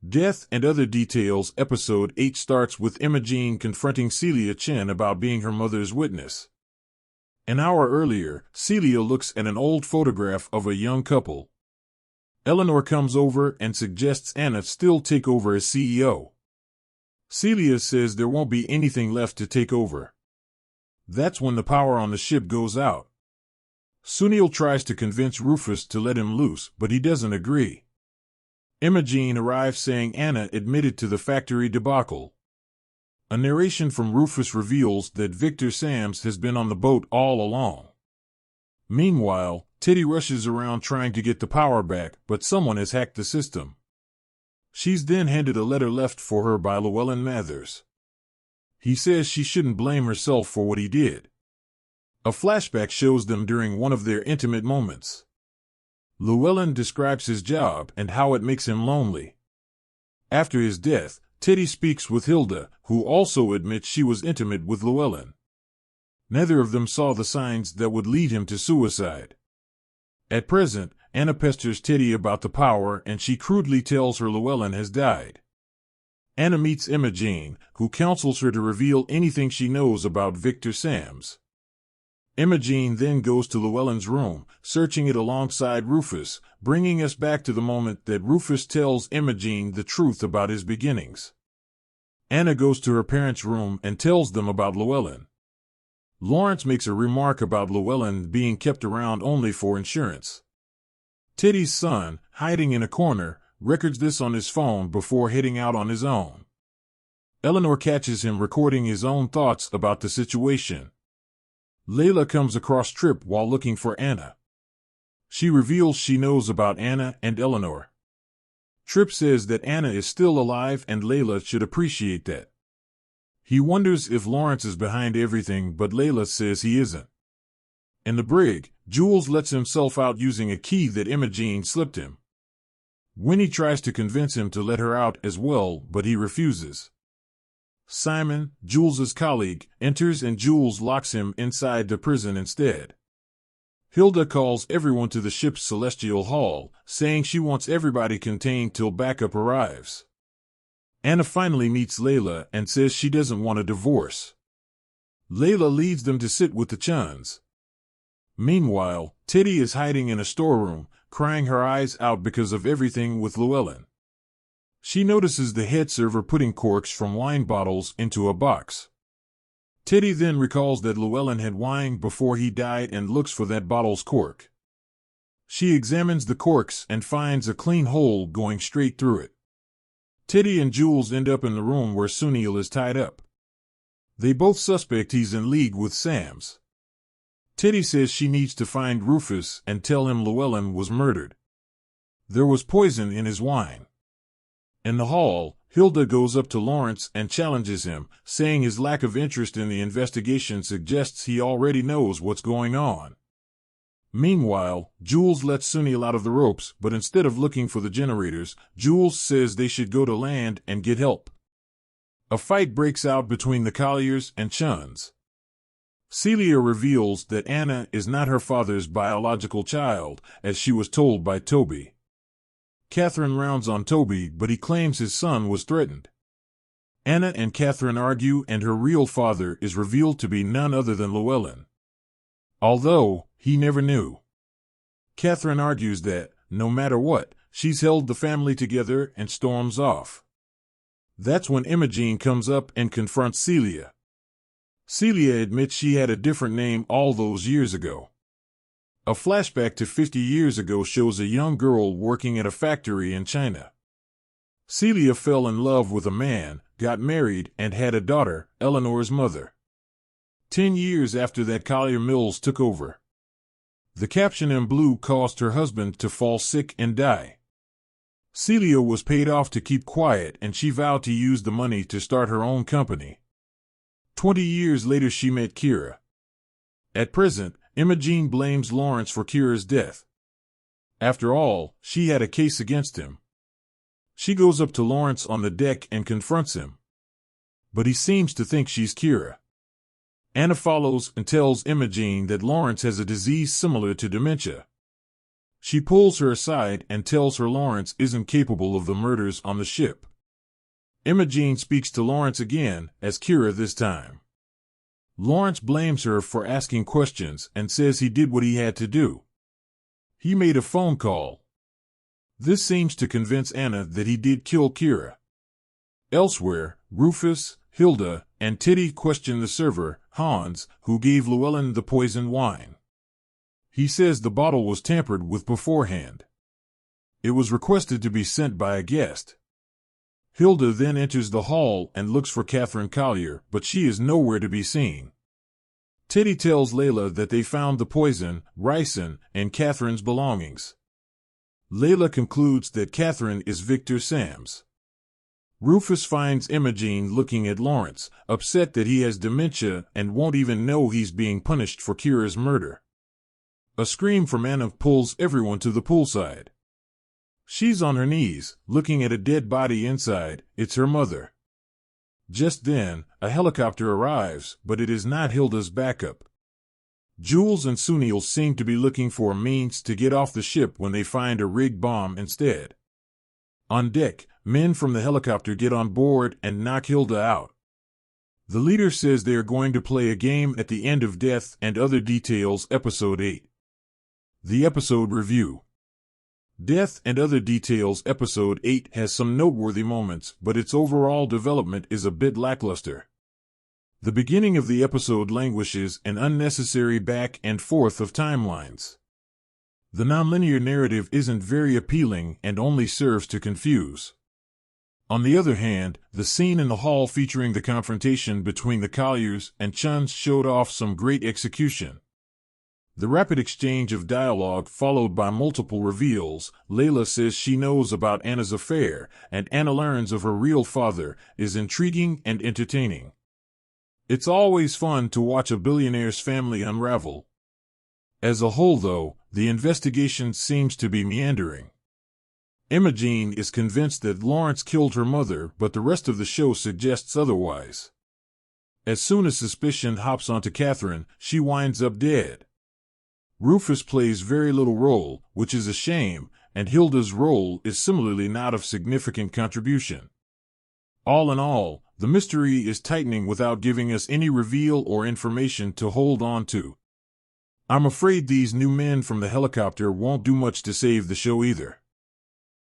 Death and Other Details Episode 8 starts with Imogene confronting Celia Chen about being her mother's witness. An hour earlier, Celia looks at an old photograph of a young couple. Eleanor comes over and suggests Anna still take over as CEO. Celia says there won't be anything left to take over. That's when the power on the ship goes out. Sunil tries to convince Rufus to let him loose, but he doesn't agree. Imogene arrives saying Anna admitted to the factory debacle. A narration from Rufus reveals that Victor Sams has been on the boat all along. Meanwhile, Teddy rushes around trying to get the power back, but someone has hacked the system. She's then handed a letter left for her by Llewellyn Mathers. He says she shouldn't blame herself for what he did. A flashback shows them during one of their intimate moments. Llewellyn describes his job and how it makes him lonely. After his death, Teddy speaks with Hilda, who also admits she was intimate with Llewellyn. Neither of them saw the signs that would lead him to suicide. At present, Anna pesters Teddy about the power and she crudely tells her Llewellyn has died. Anna meets Imogene, who counsels her to reveal anything she knows about Victor Sams. Imogene then goes to Llewellyn's room, searching it alongside Rufus, bringing us back to the moment that Rufus tells Imogene the truth about his beginnings. Anna goes to her parents' room and tells them about Llewellyn. Lawrence makes a remark about Llewellyn being kept around only for insurance. Teddy's son, hiding in a corner, records this on his phone before heading out on his own. Eleanor catches him recording his own thoughts about the situation. Layla comes across Tripp while looking for Anna. She reveals she knows about Anna and Eleanor. Tripp says that Anna is still alive and Layla should appreciate that. He wonders if Lawrence is behind everything, but Layla says he isn't. In the brig, Jules lets himself out using a key that Imogene slipped him. Winnie tries to convince him to let her out as well, but he refuses. Simon, Jules's colleague, enters and Jules locks him inside the prison instead. Hilda calls everyone to the ship's celestial hall, saying she wants everybody contained till backup arrives. Anna finally meets Layla and says she doesn't want a divorce. Layla leads them to sit with the Chuns. Meanwhile, Teddy is hiding in a storeroom, crying her eyes out because of everything with Llewellyn. She notices the head server putting corks from wine bottles into a box. Teddy then recalls that Llewellyn had wine before he died and looks for that bottle's cork. She examines the corks and finds a clean hole going straight through it. Teddy and Jules end up in the room where Sunil is tied up. They both suspect he's in league with Sams. Teddy says she needs to find Rufus and tell him Llewellyn was murdered. There was poison in his wine. In the hall, Hilda goes up to Lawrence and challenges him, saying his lack of interest in the investigation suggests he already knows what's going on. Meanwhile, Jules lets Sunil out of the ropes, but instead of looking for the generators, Jules says they should go to land and get help. A fight breaks out between the Colliers and Chuns. Celia reveals that Anna is not her father's biological child, as she was told by Toby. Catherine rounds on Toby, but he claims his son was threatened. Anna and Catherine argue and her real father is revealed to be none other than Llewellyn. Although, he never knew. Catherine argues that, no matter what, she's held the family together and storms off. That's when Imogene comes up and confronts Celia. Celia admits she had a different name all those years ago. A flashback to 50 years ago shows a young girl working at a factory in China. Celia fell in love with a man, got married, and had a daughter, Eleanor's mother. 10 years after that, Collier Mills took over. The caption in blue caused her husband to fall sick and die. Celia was paid off to keep quiet and she vowed to use the money to start her own company. 20 years later she met Kira. At present, Imogene blames Lawrence for Kira's death. After all, she had a case against him. She goes up to Lawrence on the deck and confronts him. But he seems to think she's Kira. Anna follows and tells Imogene that Lawrence has a disease similar to dementia. She pulls her aside and tells her Lawrence isn't capable of the murders on the ship. Imogene speaks to Lawrence again, as Kira this time. Lawrence blames her for asking questions and says he did what he had to do. He made a phone call. This seems to convince Anna that he did kill Kira. Elsewhere, Rufus, Hilda, and Teddy question the server, Hans, who gave Llewellyn the poisoned wine. He says the bottle was tampered with beforehand. It was requested to be sent by a guest. Hilda then enters the hall and looks for Catherine Collier, but she is nowhere to be seen. Teddy tells Layla that they found the poison, ricin, and Catherine's belongings. Layla concludes that Catherine is Victor Sams. Rufus finds Imogene looking at Lawrence, upset that he has dementia and won't even know he's being punished for Kira's murder. A scream from Anna pulls everyone to the poolside. She's on her knees, looking at a dead body inside. It's her mother. Just then, a helicopter arrives, but it is not Hilda's backup. Jules and Sunil seem to be looking for a means to get off the ship when they find a rigged bomb instead. On deck, men from the helicopter get on board and knock Hilda out. The leader says they are going to play a game at the end of Death and Other Details, Episode 8. The episode review. Death and Other Details Episode 8 has some noteworthy moments, but its overall development is a bit lackluster. The beginning of the episode languishes an unnecessary back and forth of timelines. The nonlinear narrative isn't very appealing and only serves to confuse. On the other hand, the scene in the hall featuring the confrontation between the Colliers and Chuns showed off some great execution. The rapid exchange of dialogue followed by multiple reveals, Layla says she knows about Anna's affair, and Anna learns of her real father, is intriguing and entertaining. It's always fun to watch a billionaire's family unravel. As a whole, though, the investigation seems to be meandering. Imogene is convinced that Lawrence killed her mother, but the rest of the show suggests otherwise. As soon as suspicion hops onto Catherine, she winds up dead. Rufus plays very little role, which is a shame, and Hilda's role is similarly not of significant contribution. All in all, the mystery is tightening without giving us any reveal or information to hold on to. I'm afraid these new men from the helicopter won't do much to save the show either.